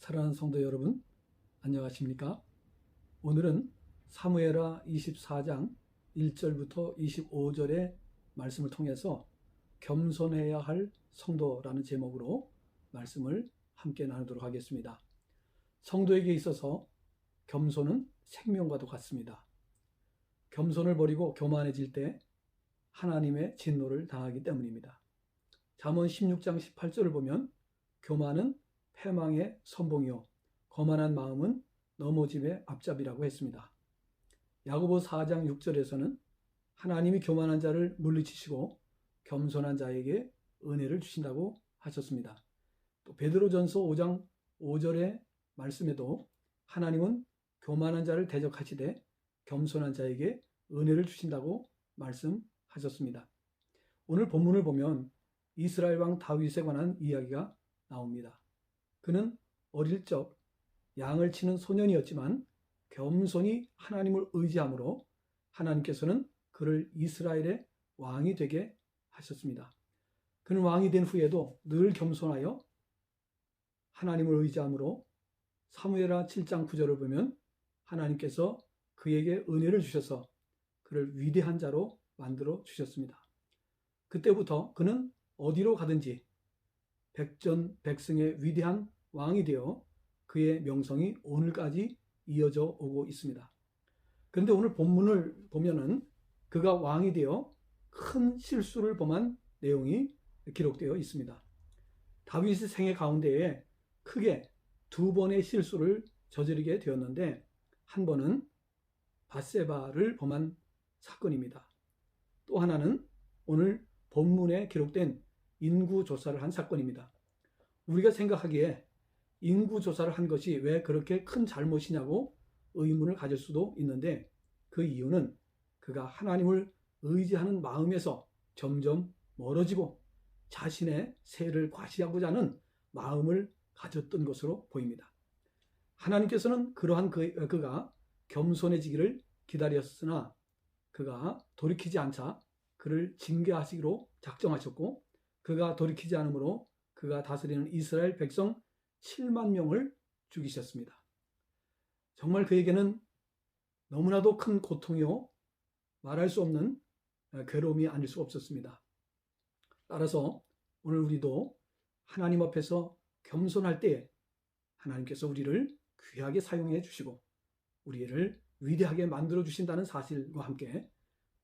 사랑하는 성도 여러분, 안녕하십니까? 오늘은 사무엘하 24장 1절부터 25절의 말씀을 통해서 겸손해야 할 성도라는 제목으로 말씀을 함께 나누도록 하겠습니다. 성도에게 있어서 겸손은 생명과도 같습니다. 겸손을 버리고 교만해질 때 하나님의 진노를 당하기 때문입니다. 잠언 16장 18절을 보면 교만은 패망의 선봉이요 거만한 마음은 넘어짐의 앞잡이라고 했습니다. 야고보 4장 6절에서는 하나님이 교만한 자를 물리치시고 겸손한 자에게 은혜를 주신다고 하셨습니다. 또 베드로전서 5장 5절의 말씀에도 하나님은 교만한 자를 대적하시되 겸손한 자에게 은혜를 주신다고 말씀하셨습니다. 오늘 본문을 보면 이스라엘 왕 다윗에 관한 이야기가 나옵니다. 그는 어릴 적 양을 치는 소년이었지만 겸손히 하나님을 의지함으로 하나님께서는 그를 이스라엘의 왕이 되게 하셨습니다. 그는 왕이 된 후에도 늘 겸손하여 하나님을 의지함으로 사무엘하 7장 9절을 보면 하나님께서 그에게 은혜를 주셔서 그를 위대한 자로 만들어 주셨습니다. 그때부터 그는 어디로 가든지 백전백승의 위대한 왕이 되어 그의 명성이 오늘까지 이어져 오고 있습니다. 그런데 오늘 본문을 보면은 그가 왕이 되어 큰 실수를 범한 내용이 기록되어 있습니다. 다윗의 생애 가운데에 크게 두 번의 실수를 저지르게 되었는데 한 번은 밧세바를 범한 사건입니다. 또 하나는 오늘 본문에 기록된 인구조사를 한 사건입니다. 우리가 생각하기에 인구조사를 한 것이 왜 그렇게 큰 잘못이냐고 의문을 가질 수도 있는데 그 이유는 그가 하나님을 의지하는 마음에서 점점 멀어지고 자신의 세를 과시하고자 하는 마음을 가졌던 것으로 보입니다. 하나님께서는 그러한 그가 겸손해지기를 기다렸으나 그가 돌이키지 않자 그를 징계하시기로 작정하셨고 그가 돌이키지 않으므로 그가 다스리는 이스라엘 백성 7만 명을 죽이셨습니다. 정말 그에게는 너무나도 큰 고통이요 말할 수 없는 괴로움이 아닐 수 없었습니다. 따라서 오늘 우리도 하나님 앞에서 겸손할 때에 하나님께서 우리를 귀하게 사용해 주시고 우리를 위대하게 만들어 주신다는 사실과 함께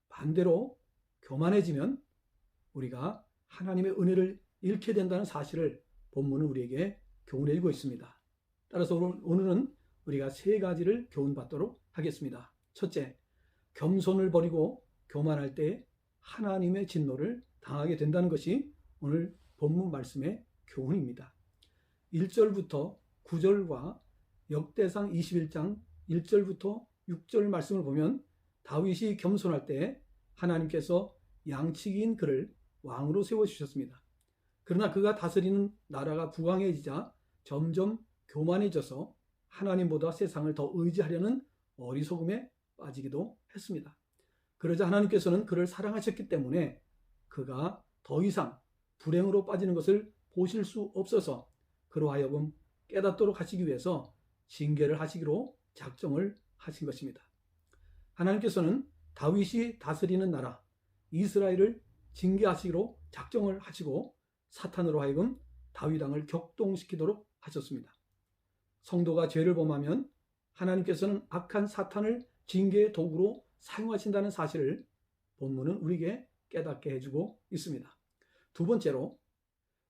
반대로 교만해지면 우리가 하나님의 은혜를 잃게 된다는 사실을 본문은 우리에게 교훈해 주고 있습니다. 따라서 오늘은 우리가 세 가지를 교훈받도록 하겠습니다. 첫째, 겸손을 버리고 교만할 때 하나님의 진노를 당하게 된다는 것이 오늘 본문 말씀의 교훈입니다. 1절부터 9절과 역대상 21장 1절부터 6절 말씀을 보면 다윗이 겸손할 때 하나님께서 양치기인 그를 왕으로 세워주셨습니다. 그러나 그가 다스리는 나라가 부강해지자 점점 교만해져서 하나님보다 세상을 더 의지하려는 어리석음에 빠지기도 했습니다. 그러자 하나님께서는 그를 사랑하셨기 때문에 그가 더 이상 불행으로 빠지는 것을 보실 수 없어서 그로 하여금 깨닫도록 하시기 위해서 징계를 하시기로 작정을 하신 것입니다. 하나님께서는 다윗이 다스리는 나라 이스라엘을 징계하시기로 작정을 하시고 사탄으로 하여금 다윗 왕을 격동시키도록 하셨습니다. 성도가 죄를 범하면 하나님께서는 악한 사탄을 징계의 도구로 사용하신다는 사실을 본문은 우리에게 깨닫게 해주고 있습니다. 두 번째로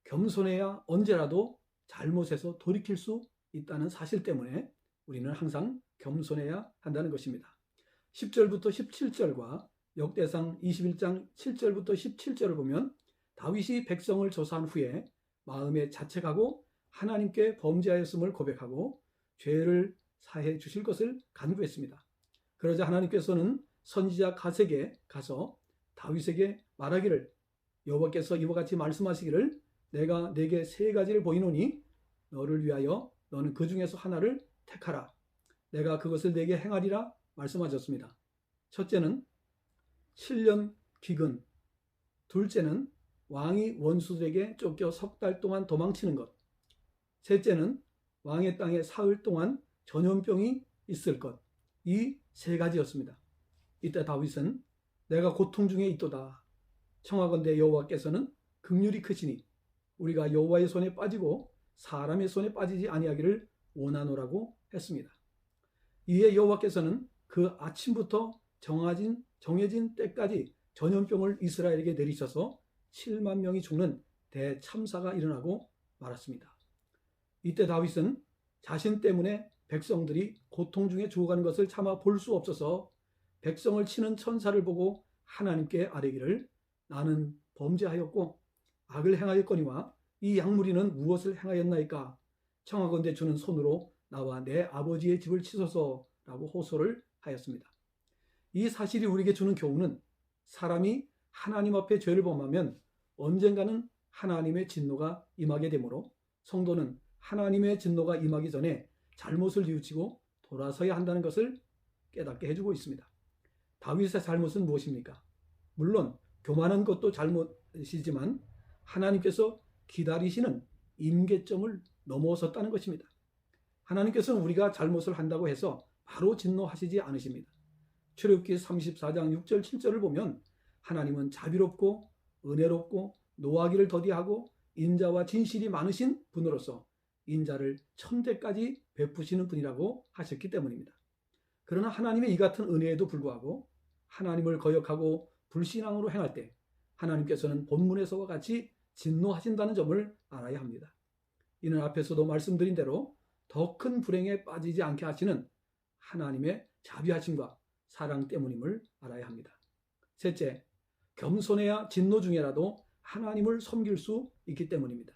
겸손해야 언제라도 잘못해서 돌이킬 수 있다는 사실 때문에 우리는 항상 겸손해야 한다는 것입니다. 10절부터 17절과 역대상 21장 7절부터 17절을 보면 다윗이 백성을 조사한 후에 마음에 자책하고 하나님께 범죄하였음을 고백하고 죄를 사해 주실 것을 간구했습니다. 그러자 하나님께서는 선지자 갓에게 가서 다윗에게 말하기를 여호와께서 이와 같이 말씀하시기를 내가 네게 세 가지를 보이노니 너를 위하여 너는 그 중에서 하나를 택하라. 내가 그것을 네게 행하리라 말씀하셨습니다. 첫째는 7년 기근, 둘째는 왕이 원수들에게 쫓겨 석 달 동안 도망치는 것, 셋째는 왕의 땅에 사흘 동안 전염병이 있을 것, 이 세 가지였습니다. 이때 다윗은 내가 고통 중에 있도다. 청하건대 여호와께서는 긍휼이 크시니 우리가 여호와의 손에 빠지고 사람의 손에 빠지지 아니하기를 원하노라고 했습니다. 이에 여호와께서는 그 아침부터 정해진 때까지 전염병을 이스라엘에게 내리셔서 7만 명이 죽는 대참사가 일어나고 말았습니다. 이때 다윗은 자신 때문에 백성들이 고통 중에 죽어가는 것을 차마 볼 수 없어서 백성을 치는 천사를 보고 하나님께 아뢰기를 나는 범죄하였고 악을 행하였거니와 이 약물이는 무엇을 행하였나이까? 청하건대 주는 손으로 나와 내 아버지의 집을 치소서라고 호소를 하였습니다. 이 사실이 우리에게 주는 교훈은 사람이 하나님 앞에 죄를 범하면 언젠가는 하나님의 진노가 임하게 되므로 성도는 하나님의 진노가 임하기 전에 잘못을 뉘우치고 돌아서야 한다는 것을 깨닫게 해주고 있습니다. 다윗의 잘못은 무엇입니까? 물론 교만한 것도 잘못이지만 하나님께서 기다리시는 임계점을 넘어섰다는 것입니다. 하나님께서는 우리가 잘못을 한다고 해서 바로 진노하시지 않으십니다. 출애굽기 34장 6절 7절을 보면 하나님은 자비롭고 은혜롭고 노하기를 더디하고 인자와 진실이 많으신 분으로서 인자를 천대까지 베푸시는 분이라고 하셨기 때문입니다. 그러나 하나님의 이 같은 은혜에도 불구하고 하나님을 거역하고 불신앙으로 행할 때 하나님께서는 본문에서와 같이 진노하신다는 점을 알아야 합니다. 이는 앞에서도 말씀드린 대로 더 큰 불행에 빠지지 않게 하시는 하나님의 자비하심과 사랑 때문임을 알아야 합니다. 셋째, 겸손해야 진노 중에라도 하나님을 섬길 수 있기 때문입니다.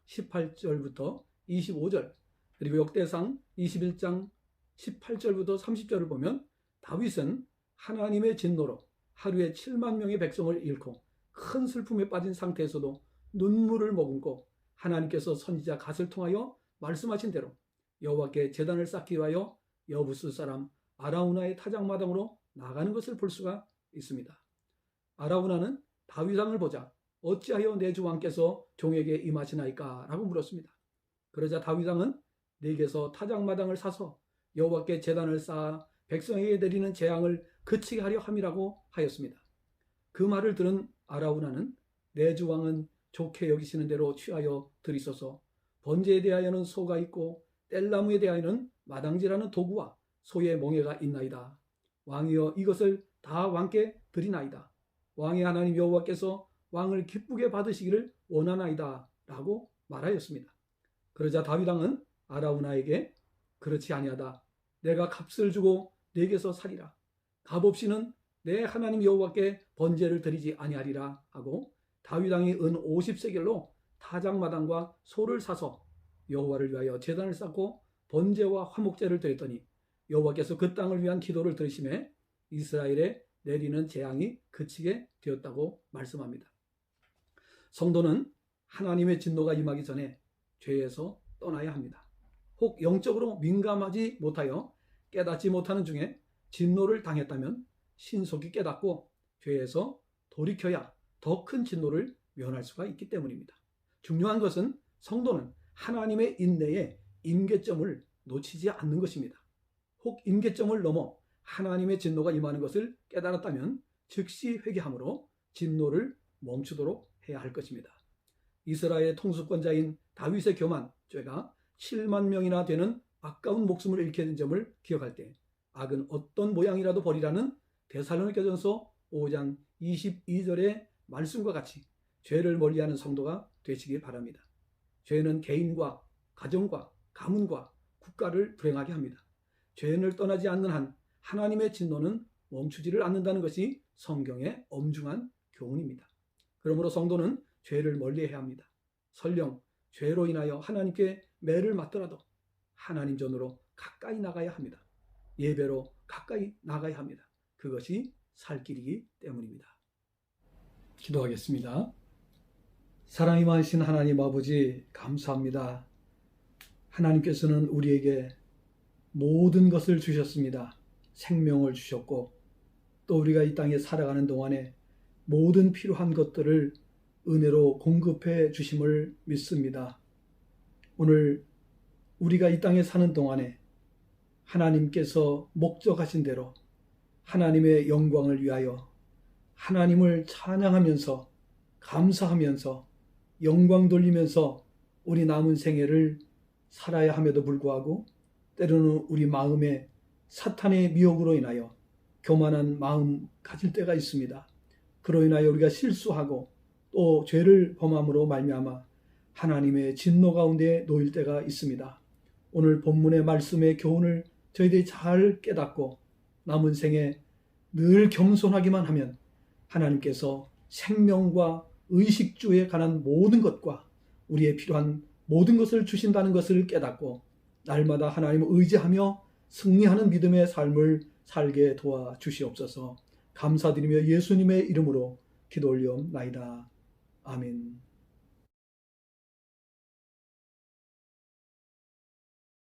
18절부터 25절 그리고 역대상 21장 18절부터 30절을 보면 다윗은 하나님의 진노로 하루에 7만 명의 백성을 잃고 큰 슬픔에 빠진 상태에서도 눈물을 머금고 하나님께서 선지자 갓을 통하여 말씀하신 대로 여호와께 제단을 쌓기 위하여 여부스 사람 아라우나의 타작마당으로 나가는 것을 볼 수가 있습니다. 아라우나는 다윗왕을 보자 어찌하여 내 주 왕께서 종에게 임하시나이까? 라고 물었습니다. 그러자 다윗왕은 내게서 타작마당을 사서 여호와께 제단을 쌓아 백성에게 내리는 재앙을 그치게 하려 함이라고 하였습니다. 그 말을 들은 아라우나는 내 주 왕은 좋게 여기시는 대로 취하여 드리소서. 번제에 대하여는 소가 있고 뗄나무에 대하여는 마당질하는 도구와 소의 멍에가 있나이다. 왕이여 이것을 다 왕께 드리나이다. 왕의 하나님 여호와께서 왕을 기쁘게 받으시기를 원하나이다 라고 말하였습니다. 그러자 다윗왕은 아라우나에게 그렇지 아니하다. 내가 값을 주고 내게서 살이라. 값 없이는 내 하나님 여호와께 번제를 드리지 아니하리라 하고 다윗왕이 은 50세겔로 타작마당과 소를 사서 여호와를 위하여 제단을 쌓고 번제와 화목제를 드렸더니 여호와께서 그 땅을 위한 기도를 들으심에 이스라엘에 내리는 재앙이 그치게 되었다고 말씀합니다. 성도는 하나님의 진노가 임하기 전에 죄에서 떠나야 합니다. 혹 영적으로 민감하지 못하여 깨닫지 못하는 중에 진노를 당했다면 신속히 깨닫고 죄에서 돌이켜야 더 큰 진노를 면할 수가 있기 때문입니다. 중요한 것은 성도는 하나님의 인내의 임계점을 놓치지 않는 것입니다. 혹 임계점을 넘어 하나님의 진노가 임하는 것을 깨달았다면 즉시 회개함으로 진노를 멈추도록 해야 할 것입니다. 이스라엘의 통수권자인 다윗의 교만, 죄가 7만 명이나 되는 아까운 목숨을 잃게 된 점을 기억할 때 악은 어떤 모양이라도 버리라는 데살로니가전서 5장 22절의 말씀과 같이 죄를 멀리하는 성도가 되시길 바랍니다. 죄는 개인과 가정과 가문과 국가를 불행하게 합니다. 죄를 떠나지 않는 한 하나님의 진노는 멈추지를 않는다는 것이 성경의 엄중한 교훈입니다. 그러므로 성도는 죄를 멀리해야 합니다. 설령 죄로 인하여 하나님께 매를 맞더라도 하나님 전으로 가까이 나가야 합니다. 예배로 가까이 나가야 합니다. 그것이 살 길이기 때문입니다. 기도하겠습니다. 사랑이 많으신 하나님 아버지 감사합니다. 하나님께서는 우리에게 모든 것을 주셨습니다. 생명을 주셨고 또 우리가 이 땅에 살아가는 동안에 모든 필요한 것들을 은혜로 공급해 주심을 믿습니다. 오늘 우리가 이 땅에 사는 동안에 하나님께서 목적하신 대로 하나님의 영광을 위하여 하나님을 찬양하면서 감사하면서 영광 돌리면서 우리 남은 생애를 살아야 함에도 불구하고 때로는 우리 마음에 사탄의 미혹으로 인하여 교만한 마음 가질 때가 있습니다. 그로 인하여 우리가 실수하고 또 죄를 범함으로 말미암아 하나님의 진노 가운데 놓일 때가 있습니다. 오늘 본문의 말씀의 교훈을 저희들이 잘 깨닫고 남은 생에 늘 겸손하기만 하면 하나님께서 생명과 의식주에 관한 모든 것과 우리의 필요한 모든 것을 주신다는 것을 깨닫고 날마다 하나님을 의지하며 승리하는 믿음의 삶을 살게 도와주시옵소서. 감사드리며 예수님의 이름으로 기도 올려옵나이다. 아멘.